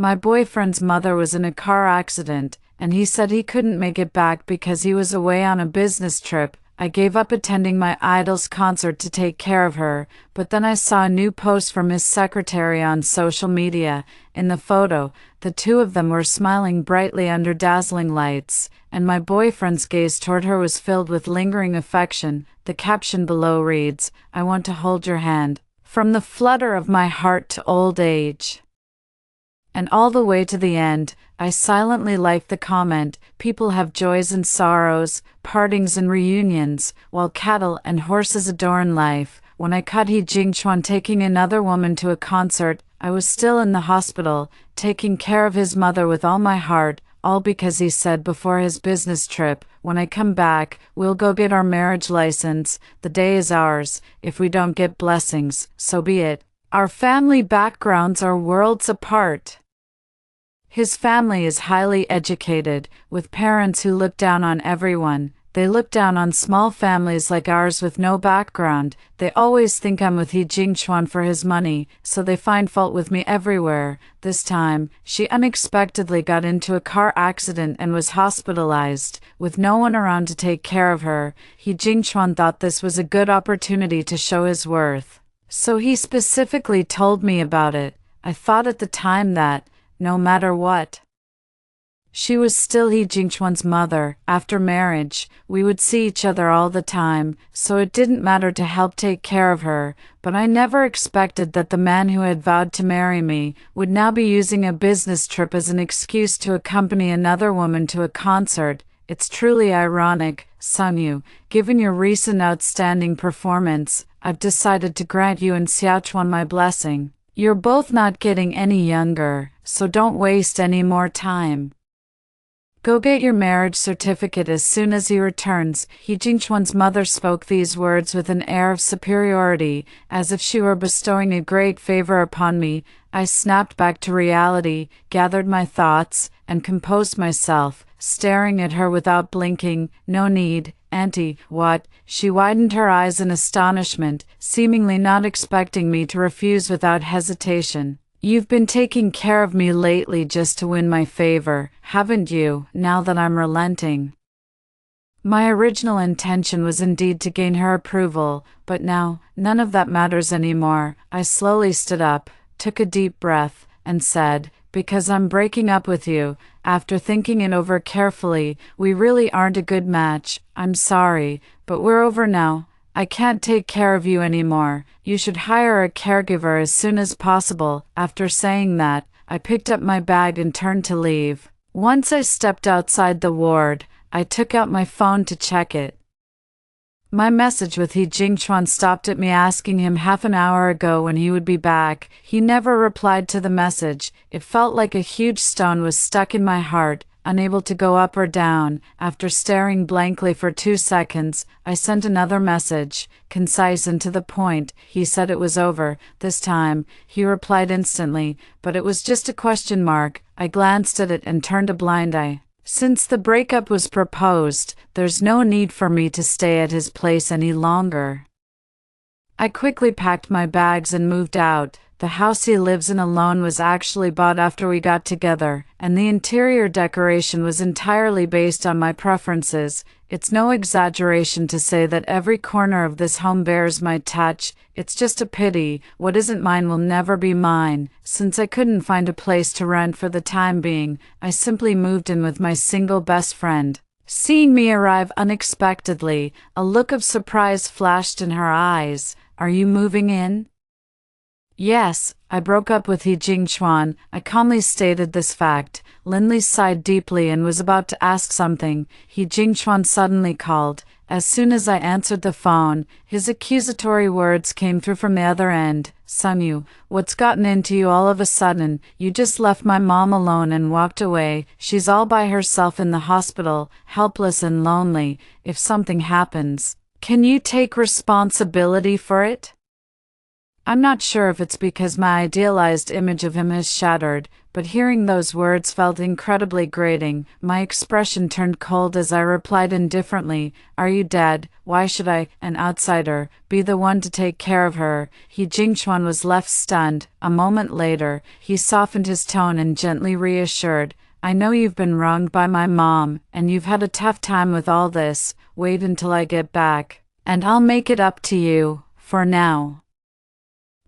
My boyfriend's mother was in a car accident, and he said he couldn't make it back because he was away on a business trip. I gave up attending my idol's concert to take care of her, but then I saw a new post from his secretary on social media. In the photo, the two of them were smiling brightly under dazzling lights, and my boyfriend's gaze toward her was filled with lingering affection. The caption below reads, "I want to hold your hand, from the flutter of my heart to old age." And all the way to the end, I silently liked the comment. People have joys and sorrows, partings and reunions, while cattle and horses adorn life. When I caught He Jingchuan taking another woman to a concert, I was still in the hospital, taking care of his mother with all my heart, all because he said before his business trip, "When I come back, we'll go get our marriage license. The day is ours. If we don't get blessings, so be it." Our family backgrounds are worlds apart. His family is highly educated, with parents who look down on everyone. They look down on small families like ours with no background. They always think I'm with He Jingchuan for his money, so they find fault with me everywhere. This time, she unexpectedly got into a car accident and was hospitalized, with no one around to take care of her. He Jingchuan thought this was a good opportunity to show his worth, so he specifically told me about it. I thought at the time that, no matter what, she was still He Jingchuan's mother. After marriage, we would see each other all the time, so it didn't matter to help take care of her. But I never expected that the man who had vowed to marry me would now be using a business trip as an excuse to accompany another woman to a concert. It's truly ironic. Sungyu, given your recent outstanding performance, I've decided to grant you and Xiaochuan my blessing. You're both not getting any younger, so don't waste any more time. Go get your marriage certificate as soon as he returns. He Jingchuan's mother spoke these words with an air of superiority, as if she were bestowing a great favor upon me. I snapped back to reality, gathered my thoughts, and composed myself, staring at her without blinking. "No need, Auntie." "What?" She widened her eyes in astonishment, seemingly not expecting me to refuse without hesitation. "You've been taking care of me lately just to win my favor, haven't you, now that I'm relenting?" My original intention was indeed to gain her approval, but now, none of that matters anymore. I slowly stood up, took a deep breath, and said, "Because I'm breaking up with you. After thinking it over carefully, we really aren't a good match. I'm sorry, but we're over now. I can't take care of you anymore. You should hire a caregiver as soon as possible." After saying that, I picked up my bag and turned to leave. Once I stepped outside the ward, I took out my phone to check it. My message with He Jingchuan stopped at me asking him half an hour ago when he would be back. He never replied to the message. It felt like a huge stone was stuck in my heart, unable to go up or down. After staring blankly for 2 seconds, I sent another message, concise and to the point. He said it was over. This time, he replied instantly, but it was just a question mark. I glanced at it and turned a blind eye. Since the breakup was proposed, there's no need for me to stay at his place any longer. I quickly packed my bags and moved out. The house he lives in alone was actually bought after we got together, and the interior decoration was entirely based on my preferences. It's no exaggeration to say that every corner of this home bears my touch. It's just a pity what isn't mine will never be mine. Since I couldn't find a place to rent for the time being, I simply moved in with my single best friend. Seeing me arrive unexpectedly, a look of surprise flashed in her eyes. "Are you moving in?" "Yes, I broke up with He Jingchuan." I calmly stated this fact. Lindley sighed deeply and was about to ask something. He Jingchuan suddenly called. As soon as I answered the phone, his accusatory words came through from the other end. "Sungyu, what's gotten into you all of a sudden? You just left my mom alone and walked away. She's all by herself in the hospital, helpless and lonely. If something happens, can you take responsibility for it?" I'm not sure if it's because my idealized image of him has shattered, but hearing those words felt incredibly grating. My expression turned cold as I replied indifferently, "Are you dead? Why should I, an outsider, be the one to take care of her?" Jingchuan was left stunned. A moment later, he softened his tone and gently reassured, "I know you've been wronged by my mom, and you've had a tough time with all this. Wait until I get back, and I'll make it up to you. For now,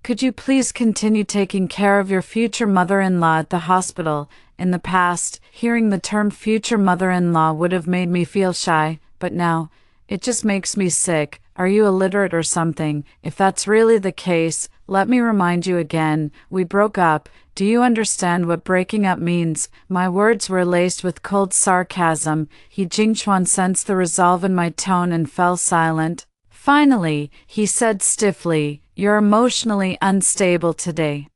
could you please continue taking care of your future mother-in-law at the hospital?" In the past, hearing the term future mother-in-law would have made me feel shy, but now, it just makes me sick. Are you illiterate or something? If that's really the case, let me remind you again, we broke up. Do you understand what breaking up means? My words were laced with cold sarcasm. Jingchuan sensed the resolve in my tone and fell silent. Finally, he said stiffly, "You're emotionally unstable today.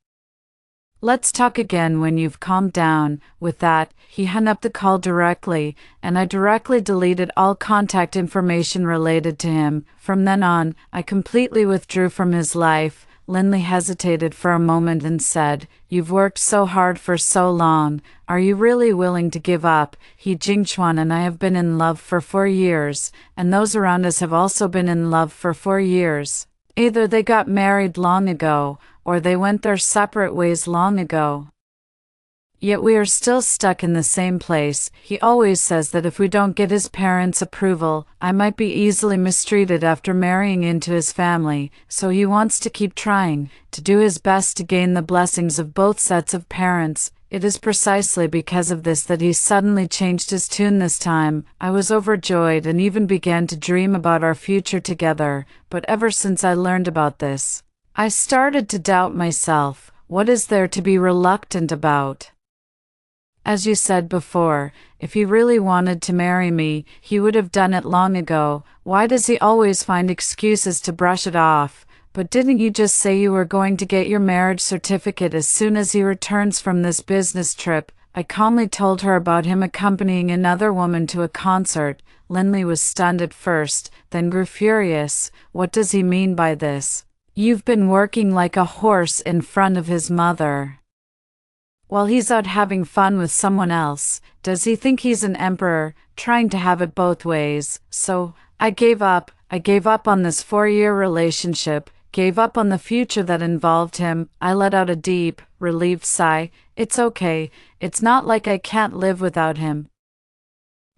Let's talk again when you've calmed down." With that, he hung up the call directly, and I directly deleted all contact information related to him. From then on, I completely withdrew from his life. Lindley hesitated for a moment and said, "You've worked so hard for so long. Are you really willing to give up?" Jingchuan and I have been in love for 4 years, and those around us have also been in love for 4 years. Either they got married long ago, or they went their separate ways long ago. Yet we are still stuck in the same place. He always says that if we don't get his parents' approval, I might be easily mistreated after marrying into his family, so he wants to keep trying, to do his best to gain the blessings of both sets of parents. It is precisely because of this that he suddenly changed his tune this time. I was overjoyed and even began to dream about our future together, but ever since I learned about this, I started to doubt myself. What is there to be reluctant about? As you said before, if he really wanted to marry me, he would have done it long ago. Why does he always find excuses to brush it off? But didn't you just say you were going to get your marriage certificate as soon as he returns from this business trip? I calmly told her about him accompanying another woman to a concert. Lindley was stunned at first, then grew furious. What does he mean by this? You've been working like a horse in front of his mother, while he's out having fun with someone else. Does he think he's an emperor, trying to have it both ways? So, I gave up. I gave up on this 4-year relationship, gave up on the future that involved him. I let out a deep, relieved sigh. It's okay. It's not like I can't live without him.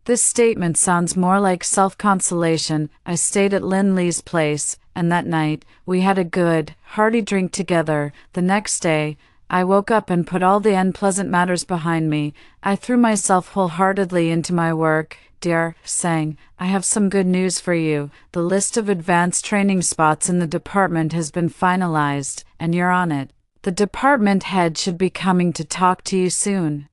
This statement sounds more like self-consolation. I stayed at Lindley's place, and that night, we had a good, hearty drink together. The next day, I woke up and put all the unpleasant matters behind me. I threw myself wholeheartedly into my work. "Dear Sang, I have some good news for you. The list of advanced training spots in the department has been finalized, and you're on it. The department head should be coming to talk to you soon."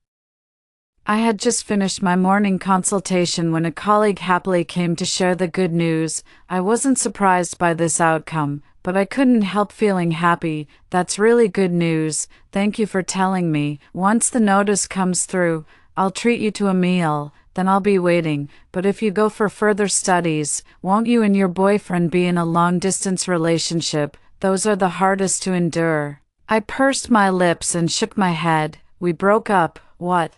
I had just finished my morning consultation when a colleague happily came to share the good news. I wasn't surprised by this outcome, but I couldn't help feeling happy. "That's really good news. Thank you for telling me. Once the notice comes through, I'll treat you to a meal, then I'll be waiting. But if you go for further studies, won't you and your boyfriend be in a long-distance relationship? Those are the hardest to endure." I pursed my lips and shook my head. "We broke up." "What?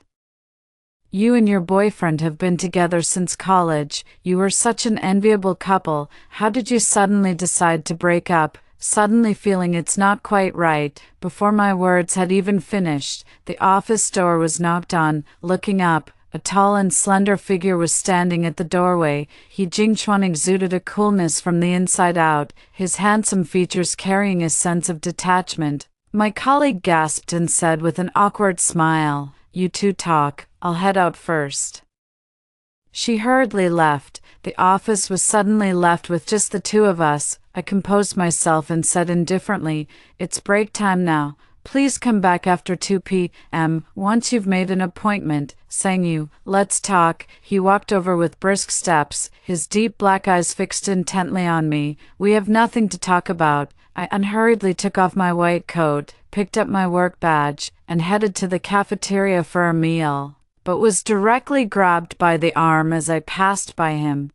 You and your boyfriend have been together since college. You were such an enviable couple. How did you suddenly decide to break up?" Suddenly feeling it's not quite right, before my words had even finished, the office door was knocked on. Looking up, a tall and slender figure was standing at the doorway. Jingchuan exuded a coolness from the inside out, his handsome features carrying a sense of detachment. My colleague gasped and said with an awkward smile, "You two talk. I'll head out first." She hurriedly left. The office was suddenly left with just the two of us. I composed myself and said indifferently, "It's break time now. Please come back after 2 p.m. once you've made an appointment." "Sang you, let's talk." He walked over with brisk steps, his deep black eyes fixed intently on me. "We have nothing to talk about." I unhurriedly took off my white coat, picked up my work badge, and headed to the cafeteria for a meal, but was directly grabbed by the arm as I passed by him.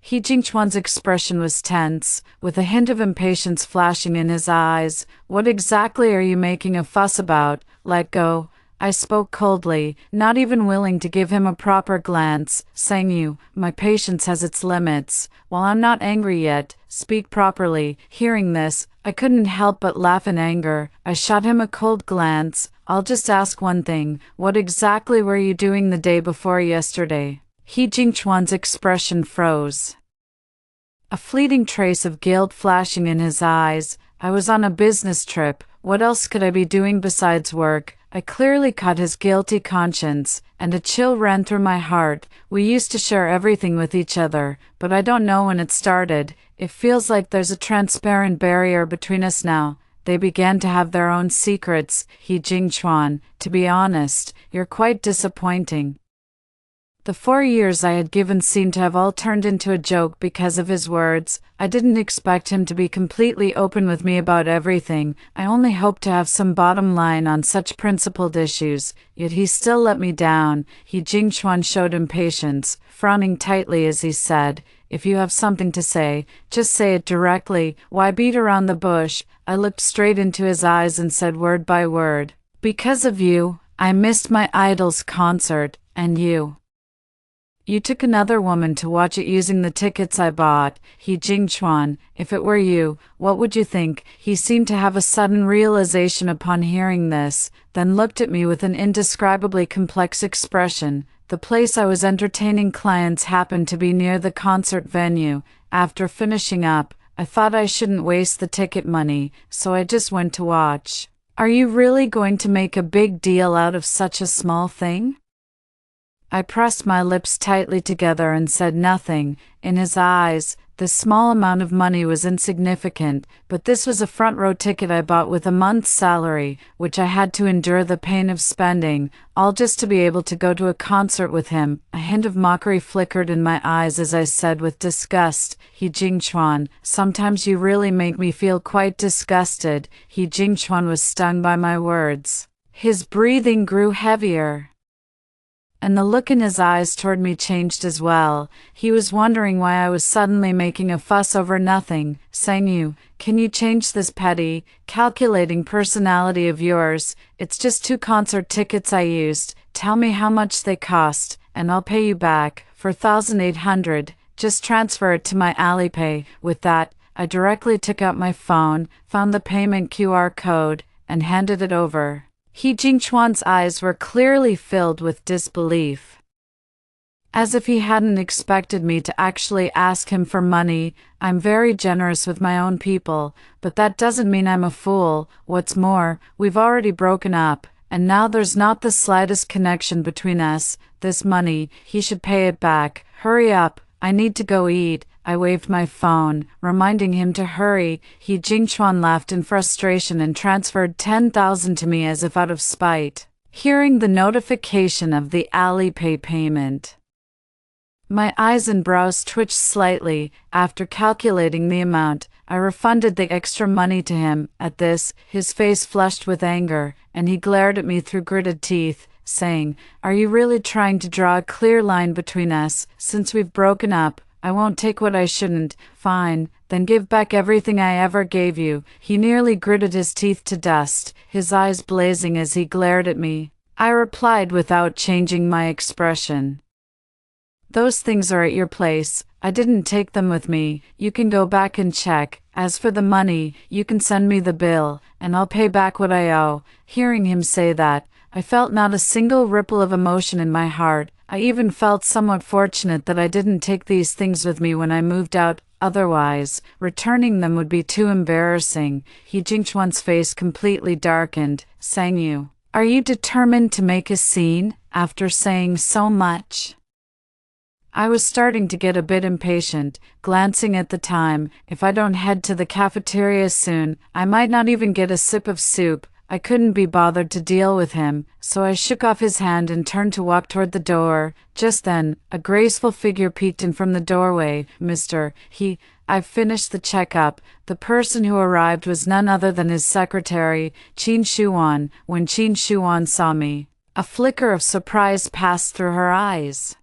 He Jingchuan's expression was tense, with a hint of impatience flashing in his eyes. What exactly are you making a fuss about? Let go. I spoke coldly, not even willing to give him a proper glance. Sang you, my patience has its limits. While I'm not angry yet, speak properly. Hearing this, I couldn't help but laugh in anger. I shot him a cold glance. I'll just ask one thing. What exactly were you doing the day before yesterday? He Jingchuan's expression froze, a fleeting trace of guilt flashing in his eyes. I was on a business trip. What else could I be doing besides work? I clearly caught his guilty conscience, and a chill ran through my heart. We used to share everything with each other, but I don't know when it started. It feels like there's a transparent barrier between us now. They began to have their own secrets. He Jingchuan, to be honest, you're quite disappointing. The 4 years I had given seemed to have all turned into a joke because of his words. I didn't expect him to be completely open with me about everything. I only hoped to have some bottom line on such principled issues, yet he still let me down. He Jingchuan showed impatience, frowning tightly as he said, if you have something to say, just say it directly. Why beat around the bush? I looked straight into his eyes and said word by word, because of you, I missed my idol's concert, and you took another woman to watch it using the tickets I bought. He Jingchuan, if it were you, what would you think? He seemed to have a sudden realization upon hearing this, then looked at me with an indescribably complex expression. The place I was entertaining clients happened to be near the concert venue. After finishing up, I thought I shouldn't waste the ticket money, so I just went to watch. Are you really going to make a big deal out of such a small thing? I pressed my lips tightly together and said nothing. In his eyes, this small amount of money was insignificant, but this was a front-row ticket I bought with a month's salary, which I had to endure the pain of spending, all just to be able to go to a concert with him. A hint of mockery flickered in my eyes as I said with disgust, He Jingchuan, sometimes you really make me feel quite disgusted. He Jingchuan was stung by my words. His breathing grew heavier, and the look in his eyes toward me changed as well. He was wondering why I was suddenly making a fuss over nothing. Sang you, can you change this petty, calculating personality of yours? It's just 2 concert tickets I used. Tell me how much they cost, and I'll pay you back. For 1,800, just transfer it to my Alipay. With that, I directly took out my phone, found the payment QR code, and handed it over. He Jingchuan's eyes were clearly filled with disbelief, as if he hadn't expected me to actually ask him for money. I'm very generous with my own people, but that doesn't mean I'm a fool. What's more, we've already broken up, and now there's not the slightest connection between us. This money, he should pay it back. Hurry up, I need to go eat. I waved my phone, reminding him to hurry. He Jingchuan laughed in frustration and transferred 10,000 to me as if out of spite. Hearing the notification of the Alipay payment, my eyes and brows twitched slightly. After calculating the amount, I refunded the extra money to him. At this, his face flushed with anger, and he glared at me through gritted teeth, saying, are you really trying to draw a clear line between us? Since we've broken up, I won't take what I shouldn't. Fine, then give back everything I ever gave you. He nearly gritted his teeth to dust, his eyes blazing as he glared at me. I replied without changing my expression, those things are at your place. I didn't take them with me. You can go back and check. As for the money, you can send me the bill, and I'll pay back what I owe. Hearing him say that, I felt not a single ripple of emotion in my heart. I even felt somewhat fortunate that I didn't take these things with me when I moved out. Otherwise, returning them would be too embarrassing. He Jingchuan's face completely darkened. Sang you, are you determined to make a scene, after saying so much? I was starting to get a bit impatient, glancing at the time. If I don't head to the cafeteria soon, I might not even get a sip of soup. I couldn't be bothered to deal with him, so I shook off his hand and turned to walk toward the door. Just then, a graceful figure peeked in from the doorway. Mr. I've finished the checkup. The person who arrived was none other than his secretary, Qin Shuan. When Qin Shuan saw me, a flicker of surprise passed through her eyes.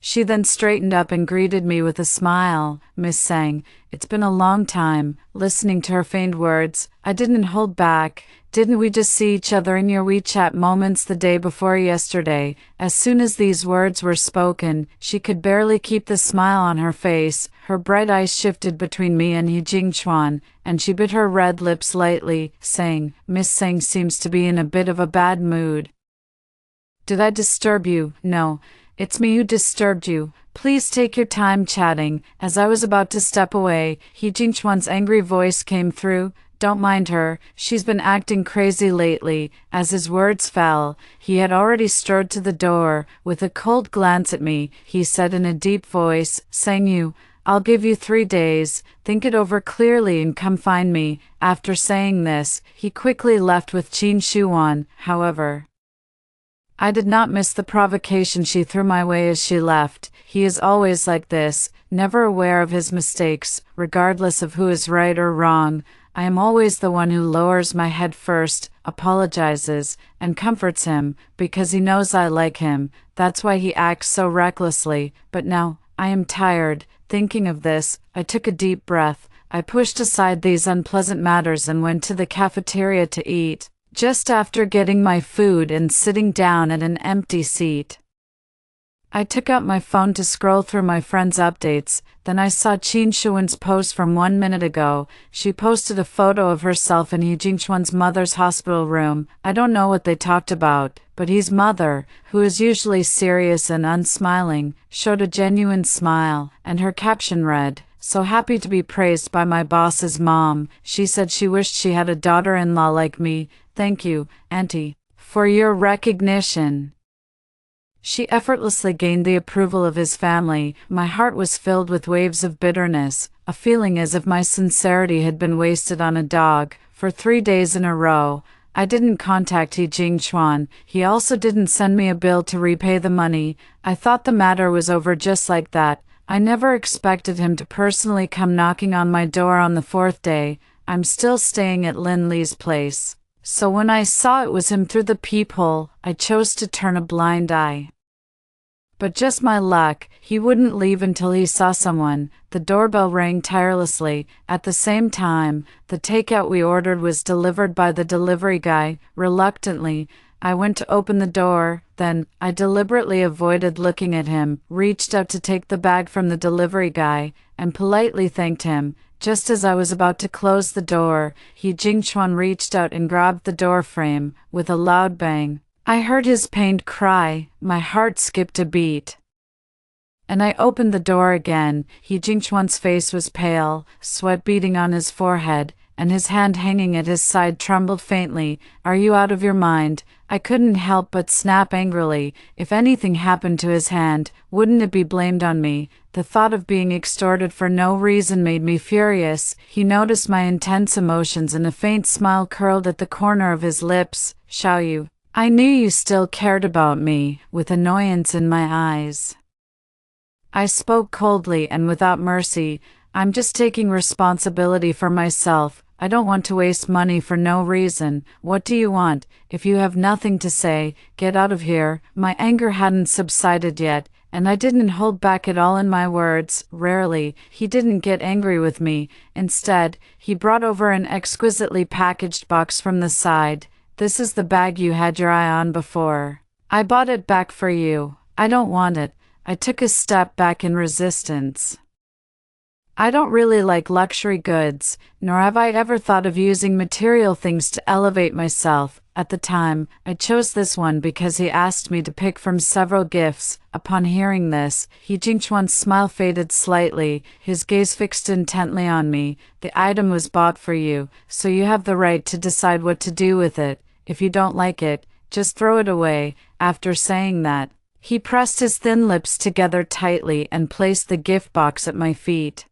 She then straightened up and greeted me with a smile. Miss Sang, it's been a long time. Listening to her feigned words, I didn't hold back. Didn't we just see each other in your WeChat moments the day before yesterday? As soon as these words were spoken, she could barely keep the smile on her face. Her bright eyes shifted between me and He Jingchuan, and she bit her red lips lightly, saying, Miss Sang seems to be in a bit of a bad mood. Did I disturb you? No. It's me who disturbed you. Please take your time chatting. As I was about to step away, He Jingchuan's angry voice came through. Don't mind her, she's been acting crazy lately. As his words fell, he had already strode to the door. With a cold glance at me, he said in a deep voice, Sang Yu, I'll give you 3 days. Think it over clearly and come find me. After saying this, he quickly left with Qin Shuan. However, I did not miss the provocation she threw my way as she left. He is always like this, never aware of his mistakes, regardless of who is right or wrong. I am always the one who lowers my head first, apologizes, and comforts him, because he knows I like him. That's why he acts so recklessly. But now, I am tired. Thinking of this, I took a deep breath. I pushed aside these unpleasant matters and went to the cafeteria to eat. Just after getting my food and sitting down at an empty seat, I took out my phone to scroll through my friends' updates. Then I saw Qin Shuan's post from 1 minute ago. She posted a photo of herself in He Jingchuan's mother's hospital room. I don't know what they talked about, but his mother, who is usually serious and unsmiling, showed a genuine smile, and her caption read, So happy to be praised by my boss's mom. She said she wished she had a daughter-in-law like me. Thank you, Auntie, for your recognition. She effortlessly gained the approval of his family. My heart was filled with waves of bitterness, a feeling as if my sincerity had been wasted on a dog. For 3 days in a row, I didn't contact He Jingchuan. He also didn't send me a bill to repay the money. I thought the matter was over just like that. I never expected him to personally come knocking on my door on the 4th day. I'm still staying at Lin Li's place. So when I saw it was him through the peephole, I chose to turn a blind eye. But just my luck, he wouldn't leave until he saw someone. The doorbell rang tirelessly. At the same time, the takeout we ordered was delivered by the delivery guy. Reluctantly, I went to open the door. Then, I deliberately avoided looking at him, reached out to take the bag from the delivery guy, and politely thanked him. Just as I was about to close the door, He Jingchuan reached out and grabbed the door frame. With a loud bang, I heard his pained cry. My heart skipped a beat, and I opened the door again. He Jingchuan's face was pale, sweat beading on his forehead, and his hand hanging at his side trembled faintly. Are you out of your mind? I couldn't help but snap angrily. If anything happened to his hand, wouldn't it be blamed on me? The thought of being extorted for no reason made me furious. He noticed my intense emotions and a faint smile curled at the corner of his lips. Xiaoyu, I knew you still cared about me, with annoyance in my eyes. I spoke coldly and without mercy. I'm just taking responsibility for myself. I don't want to waste money for no reason. What do you want? If you have nothing to say, get out of here. My anger hadn't subsided yet, and I didn't hold back at all in my words. Rarely, he didn't get angry with me. Instead, he brought over an exquisitely packaged box from the side. This is the bag you had your eye on before. I bought it back for you. I don't want it. I took a step back in resistance. I don't really like luxury goods, nor have I ever thought of using material things to elevate myself. At the time, I chose this one because he asked me to pick from several gifts. Upon hearing this, He Jingchuan's smile faded slightly, his gaze fixed intently on me. The item was bought for you, so you have the right to decide what to do with it. If you don't like it, just throw it away. After saying that, he pressed his thin lips together tightly and placed the gift box at my feet.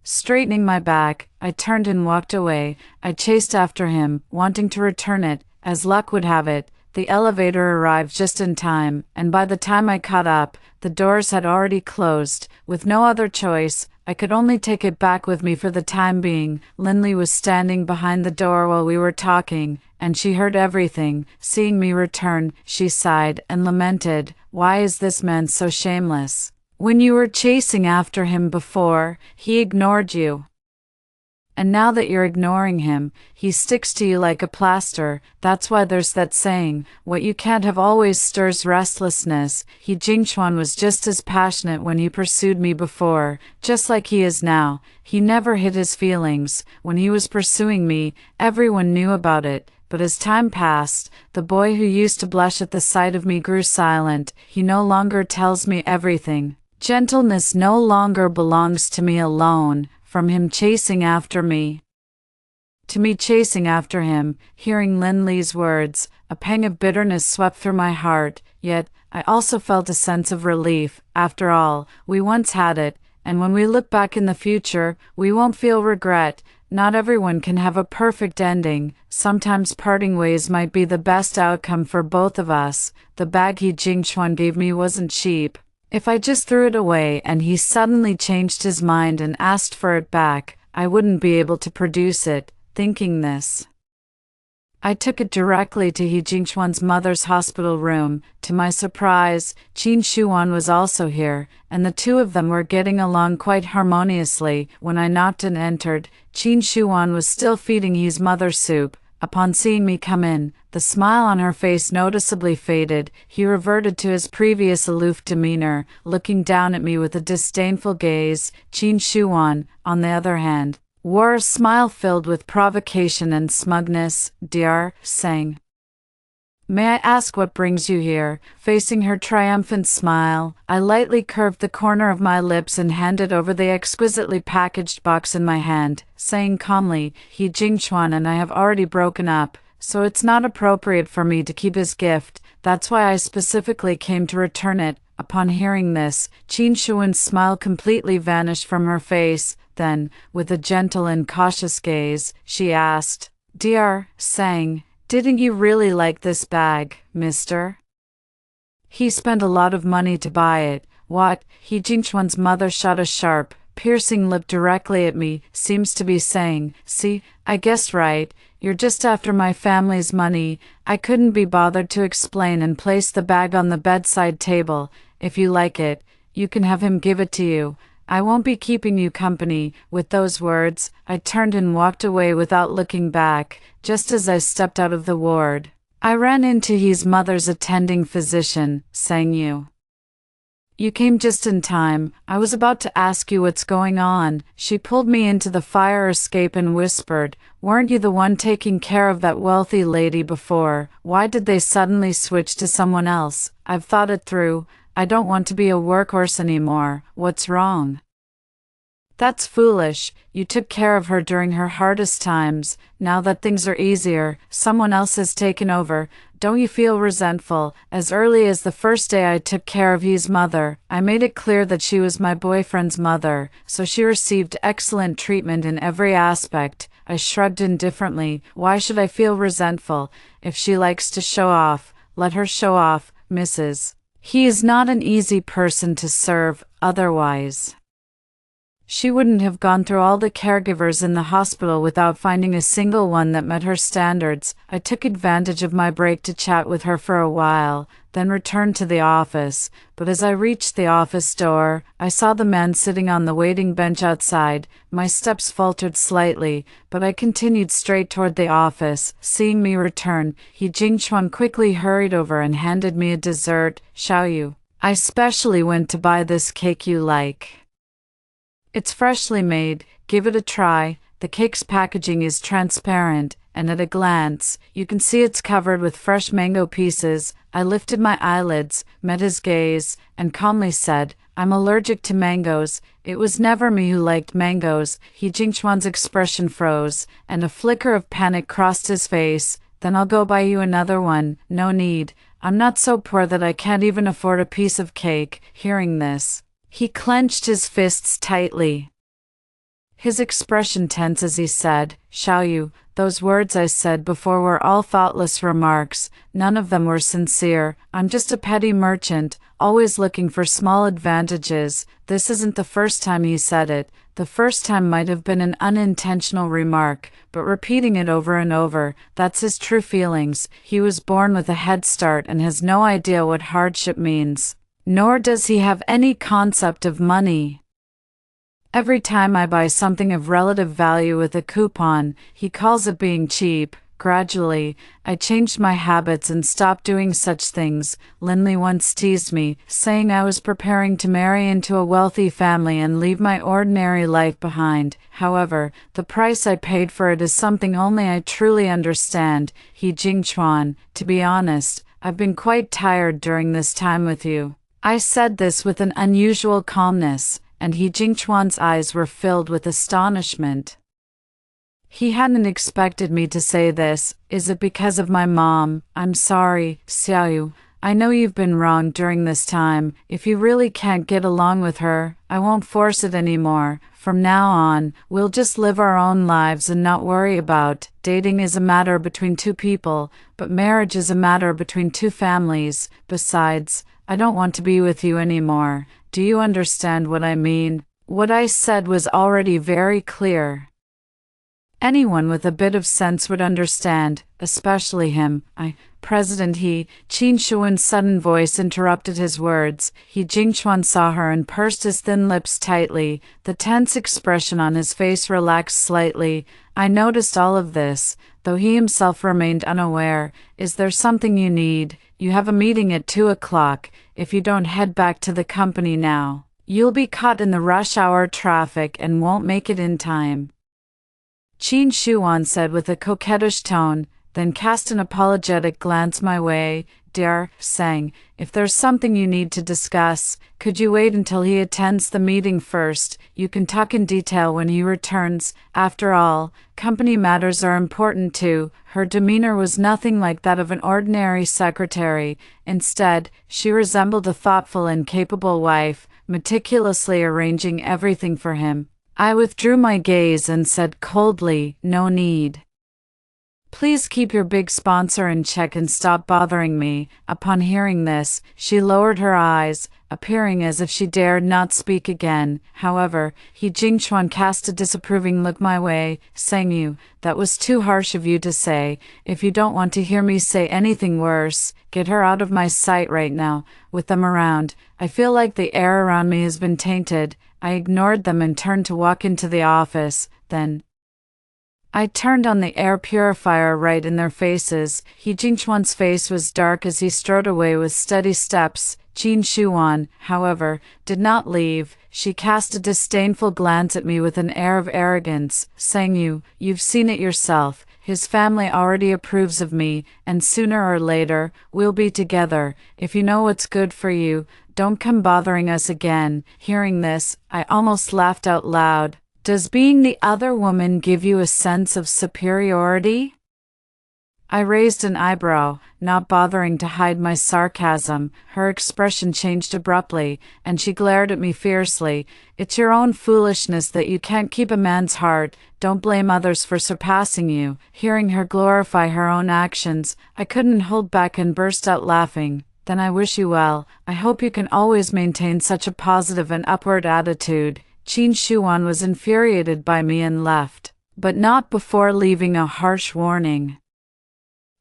Straightening my back, I turned and walked away. I chased after him, wanting to return it. As luck would have it, the elevator arrived just in time, and by the time I caught up, the doors had already closed. With no other choice, I could only take it back with me for the time being. Lindley was standing behind the door while we were talking, and she heard everything. Seeing me return, she sighed and lamented, "Why is this man so shameless? When you were chasing after him before, he ignored you. And now that you're ignoring him, he sticks to you like a plaster. That's why there's that saying, what you can't have always stirs restlessness." He Jingchuan was just as passionate when he pursued me before, just like he is now. He never hid his feelings. When he was pursuing me, everyone knew about it. But as time passed, the boy who used to blush at the sight of me grew silent. He no longer tells me everything. Gentleness no longer belongs to me alone. From him chasing after me to me chasing after him, hearing Lindley's words, a pang of bitterness swept through my heart, yet I also felt a sense of relief. After all, we once had it, and when we look back in the future, we won't feel regret. Not everyone can have a perfect ending. Sometimes parting ways might be the best outcome for both of us. The bag he Jingchuan gave me wasn't cheap. If I just threw it away and he suddenly changed his mind and asked for it back, I wouldn't be able to produce it. Thinking this, I took it directly to He Jingchuan's mother's hospital room. To my surprise, Qin Shuan was also here, and the two of them were getting along quite harmoniously. When I knocked and entered, Qin Shuan was still feeding his mother soup. Upon seeing me come in, the smile on her face noticeably faded. He reverted to his previous aloof demeanor, looking down at me with a disdainful gaze. Qin Shuan, on the other hand, wore a smile filled with provocation and smugness. "Dear," sang. "May I ask what brings you here?" Facing her triumphant smile, I lightly curved the corner of my lips and handed over the exquisitely packaged box in my hand, saying calmly, "He Jingchuan and I have already broken up, so it's not appropriate for me to keep his gift. That's why I specifically came to return it." Upon hearing this, Qin Shuan's smile completely vanished from her face. Then, with a gentle and cautious gaze, she asked, "Dear," sang, "didn't you really like this bag, mister? He spent a lot of money to buy it." "What?" He Jingchuan's mother shot a sharp, piercing lip directly at me, seems to be saying, "See, I guessed right. You're just after my family's money." I couldn't be bothered to explain and placed the bag on the bedside table. "If you like it, you can have him give it to you. I won't be keeping you company." With those words, I turned and walked away without looking back. Just as I stepped out of the ward, I ran into his mother's attending physician, saying, You came just in time. I was about to ask you what's going on." She pulled me into the fire escape and whispered, "Weren't you the one taking care of that wealthy lady before? Why did they suddenly switch to someone else?" "I've thought it through. I don't want to be a workhorse anymore." "What's wrong?" "That's foolish. You took care of her during her hardest times. Now that things are easier, someone else has taken over. Don't you feel resentful?" As early as the first day I took care of his mother, I made it clear that she was my boyfriend's mother, so she received excellent treatment in every aspect. I shrugged indifferently. Why should I feel resentful? If she likes to show off, let her show off, Mrs. He is not an easy person to serve, otherwise she wouldn't have gone through all the caregivers in the hospital without finding a single one that met her standards. I took advantage of my break to chat with her for a while, then returned to the office. But as I reached the office door, I saw the man sitting on the waiting bench outside. My steps faltered slightly, but I continued straight toward the office. Seeing me return, He Jingchuan quickly hurried over and handed me a dessert. "Xiaoyu, I specially went to buy this cake you like. It's freshly made, give it a try." The cake's packaging is transparent, and at a glance, you can see it's covered with fresh mango pieces. I lifted my eyelids, met his gaze, and calmly said, "I'm allergic to mangoes." It was never me who liked mangoes. He Jingchuan's expression froze, and a flicker of panic crossed his face. "Then I'll go buy you another one." "No need. I'm not so poor that I can't even afford a piece of cake." Hearing this, he clenched his fists tightly. His expression tense as he said, "Xiaoyu." Those words I said before were all thoughtless remarks. None of them were sincere. I'm just a petty merchant, always looking for small advantages. This isn't the first time he said it. The first time might have been an unintentional remark, but repeating it over and over, that's his true feelings. He was born with a head start and has no idea what hardship means. Nor does he have any concept of money. Every time I buy something of relative value with a coupon, he calls it being cheap. Gradually, I changed my habits and stopped doing such things. Linley once teased me, saying I was preparing to marry into a wealthy family and leave my ordinary life behind. However, the price I paid for it is something only I truly understand. He Jingchuan, to be honest, I've been quite tired during this time with you. I said this with an unusual calmness, and He Jingchuan's eyes were filled with astonishment. He hadn't expected me to say this. Is it because of my mom? I'm sorry, Xiaoyu. I know you've been wrong during this time. If you really can't get along with her, I won't force it anymore. From now on, we'll just live our own lives and not worry about. Dating is a matter between two people, but marriage is a matter between two families. Besides, I don't want to be with you anymore. Do you understand what I mean? What I said was already very clear. Anyone with a bit of sense would understand, especially him. President He, Qin Shuan's sudden voice interrupted his words. He Jingchuan saw her and pursed his thin lips tightly. The tense expression on his face relaxed slightly. I noticed all of this, though he himself remained unaware. Is there something you need? You have a meeting at 2 o'clock. If you don't head back to the company now, you'll be caught in the rush hour traffic and won't make it in time. Qin Shuan said with a coquettish tone, then cast an apologetic glance my way. Dear Sang, if there's something you need to discuss, could you wait until he attends the meeting first? You can talk in detail when he returns. After all, company matters are important too. Her demeanor was nothing like that of an ordinary secretary. Instead, she resembled a thoughtful and capable wife, meticulously arranging everything for him. I withdrew my gaze and said coldly, "No need. Please keep your big sponsor in check and stop bothering me." Upon hearing this, she lowered her eyes, appearing as if she dared not speak again. However, He Jingchuan cast a disapproving look my way. "Sangyu, that was too harsh of you to say. If you don't want to hear me say anything worse, get her out of my sight right now." With them around, I feel like the air around me has been tainted. I ignored them and turned to walk into the office. Then I turned on the air purifier right in their faces. He Jingchuan's face was dark as he strode away with steady steps. Qin Shuan, however, did not leave. She cast a disdainful glance at me with an air of arrogance. "Sangyu, you've seen it yourself. His family already approves of me, and sooner or later, we'll be together. If you know what's good for you, don't come bothering us again." Hearing this, I almost laughed out loud. Does being the other woman give you a sense of superiority? I raised an eyebrow, not bothering to hide my sarcasm. Her expression changed abruptly, and she glared at me fiercely. "It's your own foolishness that you can't keep a man's heart. Don't blame others for surpassing you." Hearing her glorify her own actions, I couldn't hold back and burst out laughing. "Then I wish you well. I hope you can always maintain such a positive and upward attitude." Qin Shuan was infuriated by me and left, but not before leaving a harsh warning.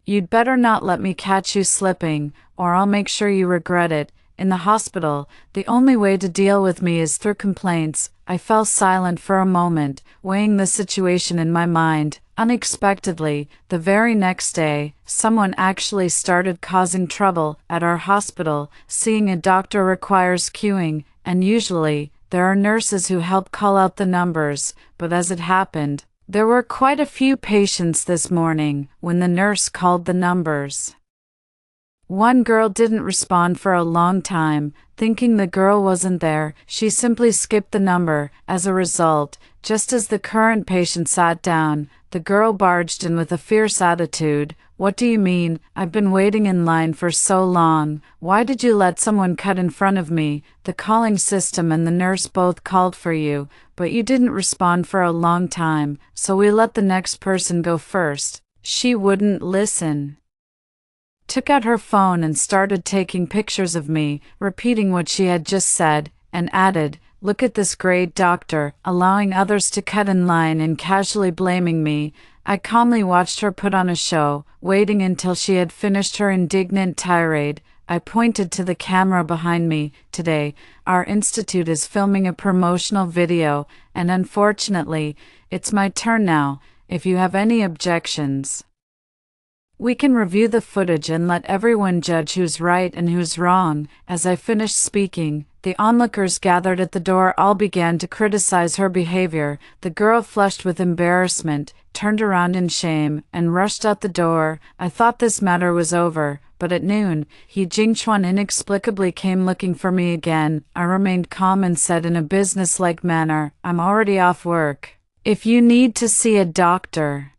"You'd better not let me catch you slipping, or I'll make sure you regret it. In the hospital, the only way to deal with me is through complaints." I fell silent for a moment, weighing the situation in my mind. Unexpectedly, the very next day, someone actually started causing trouble at our hospital. Seeing a doctor requires queuing, and usually, there are nurses who help call out the numbers, but as it happened, there were quite a few patients this morning when the nurse called the numbers. One girl didn't respond for a long time. Thinking the girl wasn't there, she simply skipped the number. As a result, just as the current patient sat down, The girl barged in with a fierce attitude. What do you mean? I've been waiting in line for so long. Why did you let someone cut in front of me? The calling system and the nurse both called for you, but you didn't respond for a long time, so we let the next person go first. She wouldn't listen. Took out her phone and started taking pictures of me, repeating what she had just said, and added, "Look at this great doctor," allowing others to cut in line and casually blaming me. I calmly watched her put on a show, waiting until she had finished her indignant tirade. I pointed to the camera behind me. "Today, our institute is filming a promotional video, and unfortunately, it's my turn now. If you have any objections, we can review the footage and let everyone judge who's right and who's wrong." As I finished speaking, the onlookers gathered at the door all began to criticize her behavior. The girl, flushed with embarrassment, turned around in shame and rushed out the door. I thought this matter was over, but at noon, He Jingchuan inexplicably came looking for me again. I remained calm and said in a businesslike manner, "I'm already off work. If you need to see a doctor,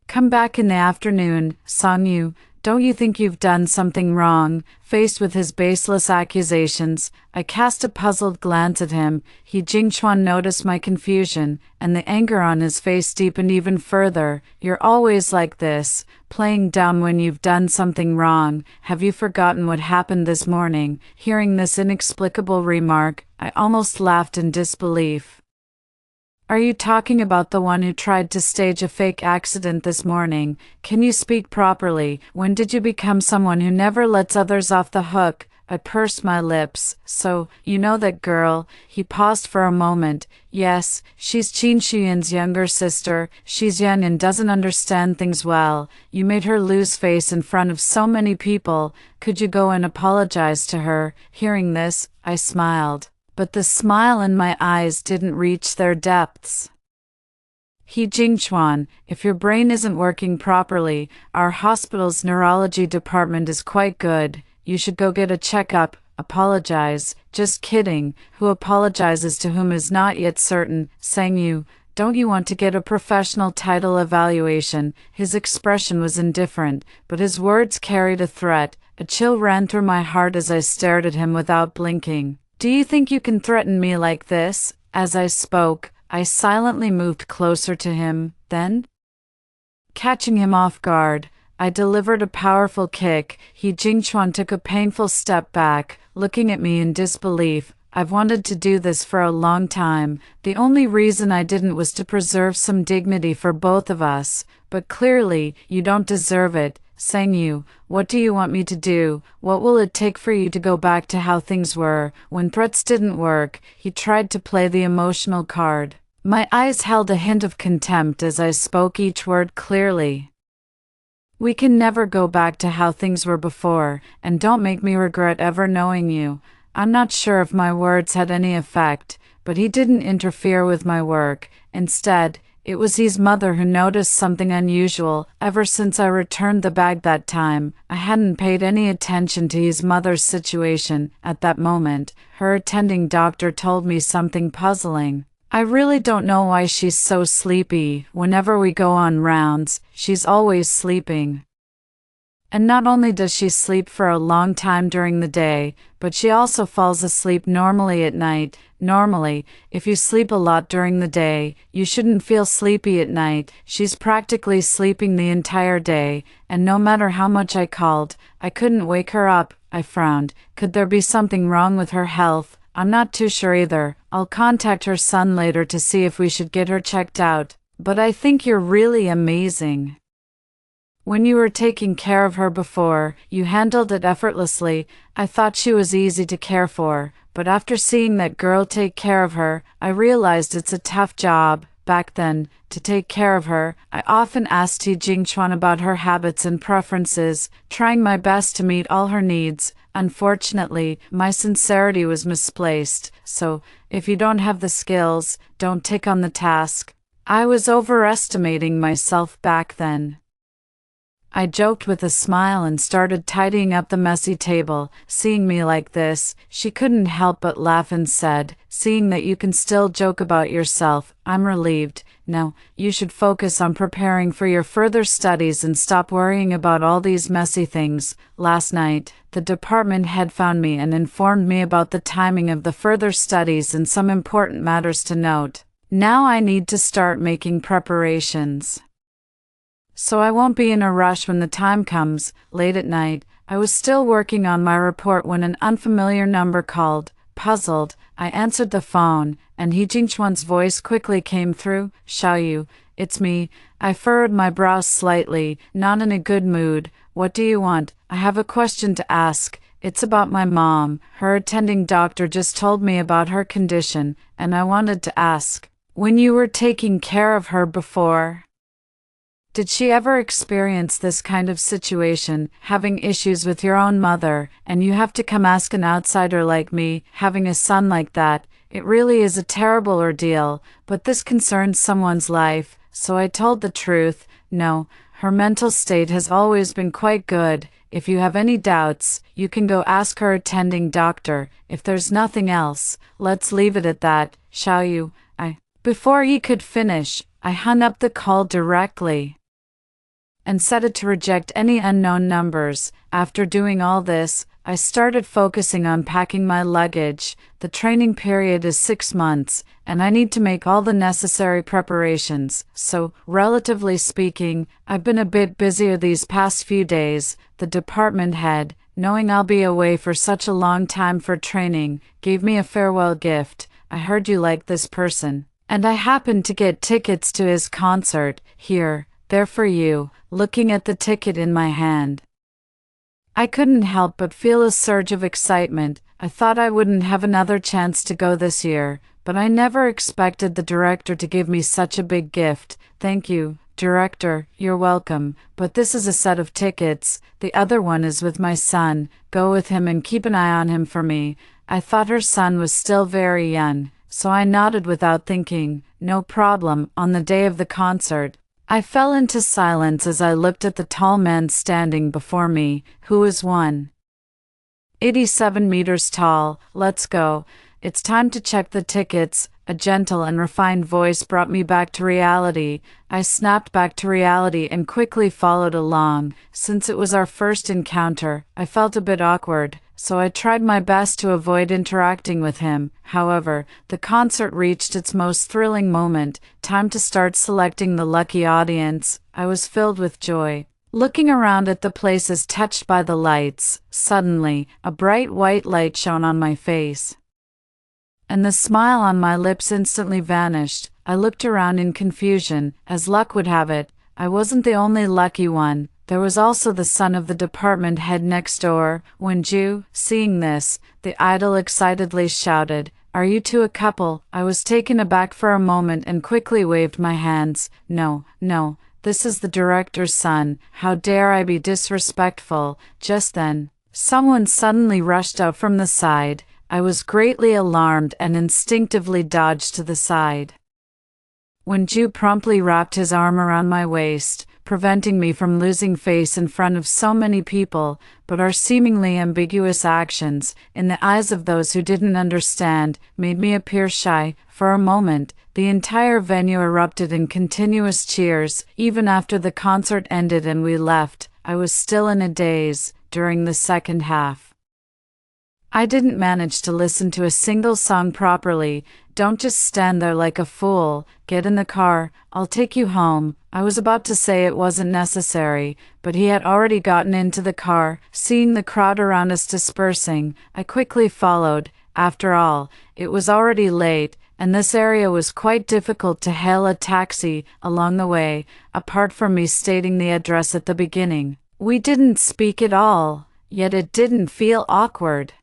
come back in the afternoon." "Song-yu, don't you think you've done something wrong?" Faced with his baseless accusations, I cast a puzzled glance at him. He Jingchuan noticed my confusion, and the anger on his face deepened even further. "You're always like this, playing dumb when you've done something wrong. Have you forgotten what happened this morning?" Hearing this inexplicable remark, I almost laughed in disbelief. "Are you talking about the one who tried to stage a fake accident this morning? Can you speak properly? When did you become someone who never lets others off the hook?" I pursed my lips. "So, you know that girl?" He paused for a moment. "Yes, she's Qin Shuyin's younger sister. She's young and doesn't understand things well. You made her lose face in front of so many people. Could you go and apologize to her?" Hearing this, I smiled, but the smile in my eyes didn't reach their depths. "He Jingchuan, if your brain isn't working properly, our hospital's neurology department is quite good. You should go get a checkup. Apologize." "Just kidding. Who apologizes to whom is not yet certain." "Sang-yu, don't you want to get a professional title evaluation?" His expression was indifferent, but his words carried a threat. A chill ran through my heart as I stared at him without blinking. "Do you think you can threaten me like this?" As I spoke, I silently moved closer to him. Then, catching him off guard, I delivered a powerful kick. He Jingchuan took a painful step back, looking at me in disbelief. "I've wanted to do this for a long time. The only reason I didn't was to preserve some dignity for both of us. But clearly, you don't deserve it." "Sang-yu, what do you want me to do? What will it take for you to go back to how things were?" When threats didn't work, he tried to play the emotional card. My eyes held a hint of contempt as I spoke each word clearly. "We can never go back to how things were before, and don't make me regret ever knowing you." I'm not sure if my words had any effect, but he didn't interfere with my work. Instead, it was his mother who noticed something unusual. Ever since I returned the bag that time, I hadn't paid any attention to his mother's situation. At that moment, her attending doctor told me something puzzling. "I really don't know why she's so sleepy. Whenever we go on rounds, she's always sleeping. And not only does she sleep for a long time during the day, but she also falls asleep normally at night. Normally, if you sleep a lot during the day, you shouldn't feel sleepy at night. She's practically sleeping the entire day, and no matter how much I called, I couldn't wake her up." I frowned. Could there be something wrong with her health? I'm not too sure either. I'll contact her son later to see if we should get her checked out. But I think you're really amazing. When you were taking care of her before, you handled it effortlessly. I thought she was easy to care for, but after seeing that girl take care of her, I realized it's a tough job. Back then, to take care of her, I often asked He Jingchuan about her habits and preferences, trying my best to meet all her needs. Unfortunately, my sincerity was misplaced, so, if you don't have the skills, don't take on the task. I was overestimating myself back then. I joked with a smile and started tidying up the messy table. Seeing me like this, she couldn't help but laugh and said, "Seeing that you can still joke about yourself, I'm relieved. No, you should focus on preparing for your further studies and stop worrying about all these messy things. Last night, the department head found me and informed me about the timing of the further studies and some important matters to note. Now I need to start making preparations, so I won't be in a rush when the time comes. Late at night, I was still working on my report when an unfamiliar number called. Puzzled, I answered the phone, and He Jingchuan's voice quickly came through. Xiaoyu, it's me. I furrowed my brows slightly, not in a good mood. What do you want? I have a question to ask. It's about my mom. Her attending doctor just told me about her condition, and I wanted to ask. When you were taking care of her before, did she ever experience this kind of situation, having issues with your own mother, and you have to come ask an outsider like me, having a son like that? It really is a terrible ordeal, but this concerns someone's life, so I told the truth. No, her mental state has always been quite good. If you have any doubts, you can go ask her attending doctor. If there's nothing else, let's leave it at that. Xiaoyu, Before he could finish, I hung up the call directly and set it to reject any unknown numbers. After doing all this, I started focusing on packing my luggage. The training period is 6 months, and I need to make all the necessary preparations, so, relatively speaking, I've been a bit busier these past few days. The department head, knowing I'll be away for such a long time for training, gave me a farewell gift. I heard you like this person, and I happened to get tickets to his concert. Here, they're for you. Looking at the ticket in my hand, I couldn't help but feel a surge of excitement. I thought I wouldn't have another chance to go this year, but I never expected the director to give me such a big gift. Thank you, director, you're welcome, but this is a set of tickets. The other one is with my son. Go with him and keep an eye on him for me. I thought her son was still very young, so I nodded without thinking. No problem. On the day of the concert, I fell into silence as I looked at the tall man standing before me, who was 187 meters tall. Let's go. It's time to check the tickets. A gentle and refined voice brought me back to reality. I snapped back to reality and quickly followed along. Since it was our first encounter, I felt a bit awkward, so I tried my best to avoid interacting with him. However, the concert reached its most thrilling moment. Time to start selecting the lucky audience. I was filled with joy, looking around at the places touched by the lights. Suddenly, a bright white light shone on my face, and the smile on my lips instantly vanished. I looked around in confusion. As luck would have it, I wasn't the only lucky one. There was also the son of the department head next door. Wenju, seeing this, the idol excitedly shouted, "Are you two a couple?" I was taken aback for a moment and quickly waved my hands. No, this is the director's son. How dare I be disrespectful? Just then, someone suddenly rushed out from the side. I was greatly alarmed and instinctively dodged to the side. Wenju promptly wrapped his arm around my waist, preventing me from losing face in front of so many people. But our seemingly ambiguous actions, in the eyes of those who didn't understand, made me appear shy. For a moment, the entire venue erupted in continuous cheers. Even after the concert ended and we left, I was still in a daze. During the second half, I didn't manage to listen to a single song properly. Don't just stand there like a fool. Get in the car, I'll take you home. I was about to say it wasn't necessary, but he had already gotten into the car. Seeing the crowd around us dispersing, I quickly followed. After all, it was already late, and this area was quite difficult to hail a taxi along the way, apart from me stating the address at the beginning. We didn't speak at all, yet it didn't feel awkward.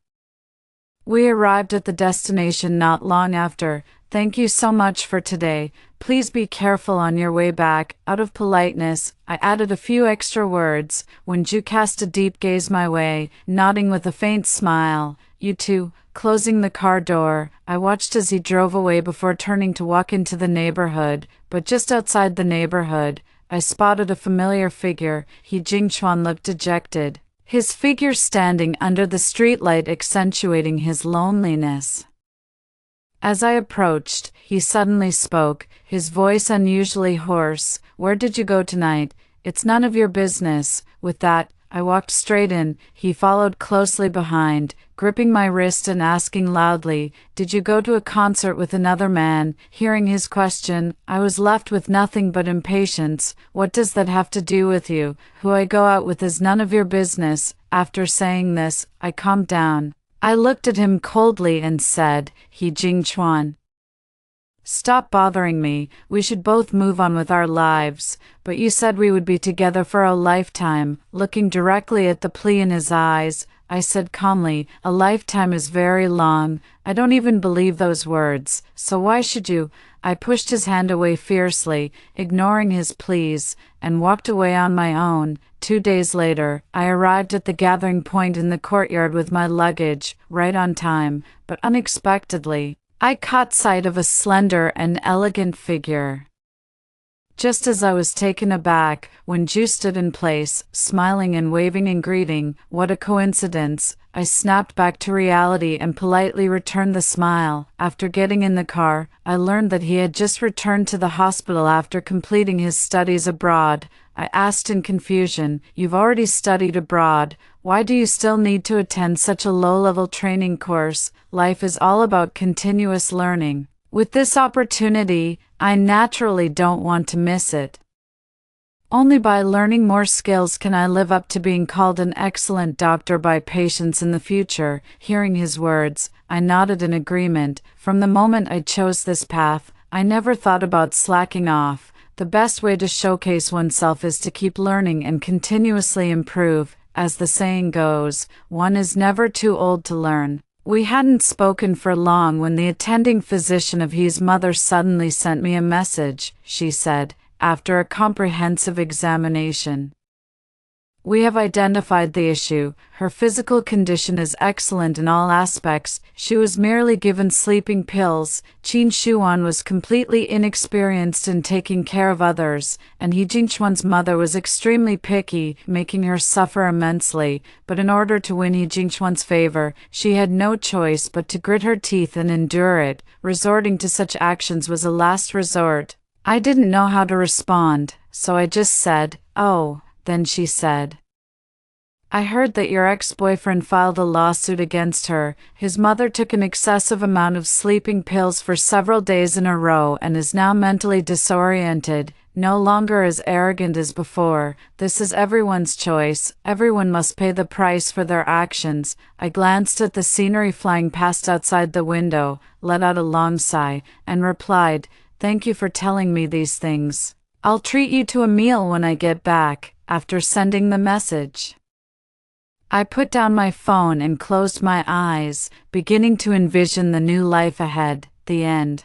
We arrived at the destination not long after. Thank you so much for today. Please be careful on your way back. Out of politeness, I added a few extra words. Wenju cast a deep gaze my way, nodding with a faint smile. You too. Closing the car door, I watched as he drove away before turning to walk into the neighborhood. But just outside the neighborhood, I spotted a familiar figure. He Jingchuan looked dejected, his figure standing under the streetlight accentuating his loneliness. As I approached, he suddenly spoke, his voice unusually hoarse. "Where did you go tonight? It's none of your business." With that, I walked straight in. He followed closely behind, gripping my wrist and asking loudly, "Did you go to a concert with another man?" Hearing his question, I was left with nothing but impatience. "What does that have to do with you? Who I go out with is none of your business." After saying this, I calmed down. I looked at him coldly and said, "He Jingchuan. Stop bothering me, we should both move on with our lives, but you said we would be together for a lifetime." Looking directly at the plea in his eyes, I said calmly, "A lifetime is very long. I don't even believe those words, so why should you?" I pushed his hand away fiercely, ignoring his pleas, and walked away on my own. 2 days later, I arrived at the gathering point in the courtyard with my luggage, right on time, but unexpectedly, I caught sight of a slender and elegant figure. Just as I was taken aback, when Ju stood in place, smiling and waving in greeting. What a coincidence! I snapped back to reality and politely returned the smile. After getting in the car, I learned that he had just returned to the hospital after completing his studies abroad. I asked in confusion, "You've already studied abroad. Why do you still need to attend such a low-level training course? Life is all about continuous learning. With this opportunity, I naturally don't want to miss it. Only by learning more skills can I live up to being called an excellent doctor by patients in the future." Hearing his words, I nodded in agreement. From the moment I chose this path, I never thought about slacking off. The best way to showcase oneself is to keep learning and continuously improve. As the saying goes, one is never too old to learn. We hadn't spoken for long when the attending physician of his mother suddenly sent me a message. She said, after a comprehensive examination, "We have identified the issue. Her physical condition is excellent in all aspects. She was merely given sleeping pills." Qin Shuan was completely inexperienced in taking care of others, and He Jingchuan's mother was extremely picky, making her suffer immensely. But in order to win He Jingchuan's favor, she had no choice but to grit her teeth and endure it. Resorting to such actions was a last resort. I didn't know how to respond, so I just said, "Oh." Then she said, "I heard that your ex-boyfriend filed a lawsuit against her. His mother took an excessive amount of sleeping pills for several days in a row and is now mentally disoriented, no longer as arrogant as before. This is everyone's choice. Everyone must pay the price for their actions." I glanced at the scenery flying past outside the window, let out a long sigh, and replied, "Thank you for telling me these things. I'll treat you to a meal when I get back." After sending the message, I put down my phone and closed my eyes, beginning to envision the new life ahead. The end.